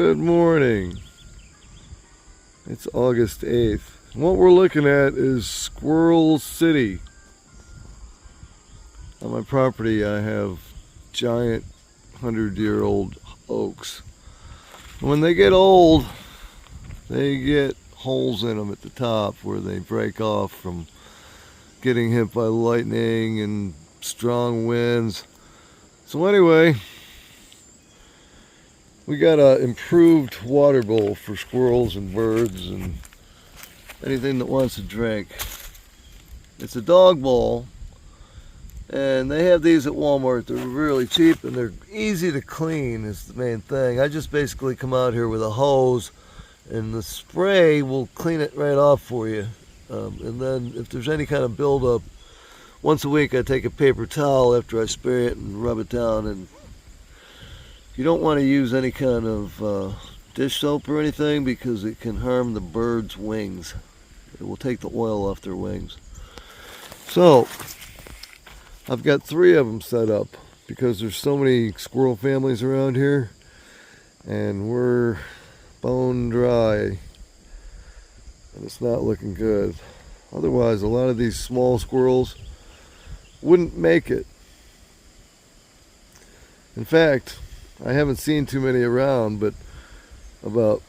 Good morning. It's August 8th. What we're looking at is Squirrel City. On my property I have giant 100-year-old oaks. When they get old, they get holes in them at the top where they break off from getting hit by lightning and strong winds. So anyway, we got an improved water bowl for squirrels and birds and anything that wants to drink. It's a dog bowl, and they have these at Walmart. They're really cheap and they're easy to clean is the main thing. I just basically come out here with a hose and the spray will clean it right off for you. And then if there's any kind of buildup, once a week I take a paper towel after I spray it and rub it down. And you don't want to use any kind of dish soap or anything because it can harm the birds' wings. It will take the oil off their wings. So I've got 3 of them set up because there's so many squirrel families around here and we're bone dry and it's not looking good. Otherwise, a lot of these small squirrels wouldn't make it. In fact, I haven't seen too many around, but about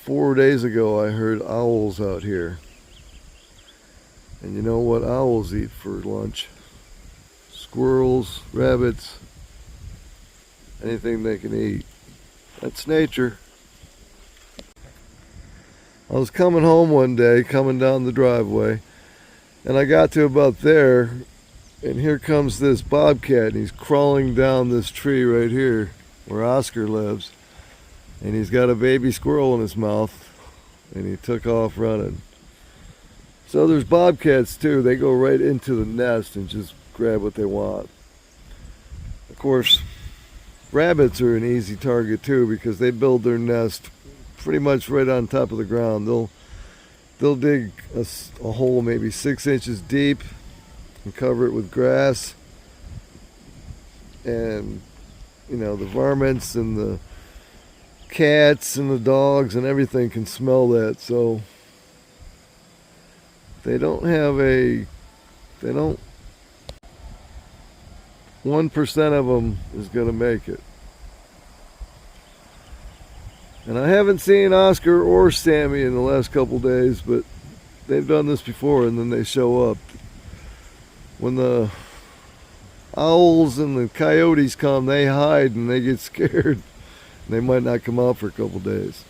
4 days ago I heard owls out here. And you know what owls eat for lunch? Squirrels, rabbits, anything they can eat. That's nature. I was coming home one day, coming down the driveway, and I got to about there, and here comes this bobcat, and he's crawling down this tree right here where Oscar lives, and he's got a baby squirrel in his mouth, and he took off running. So there's bobcats too. They go right into the nest and just grab what they want. Of course, rabbits are an easy target too because they build their nest pretty much right on top of the ground. They'll dig a hole maybe 6 inches deep and cover it with grass. And you know, the varmints and the cats and the dogs and everything can smell that. So they don't 1% of them is going to make it. And I haven't seen Oscar or Sammy in the last couple days, but they've done this before and then they show up. When the owls and the coyotes come, they hide and they get scared. They might not come out for a couple days.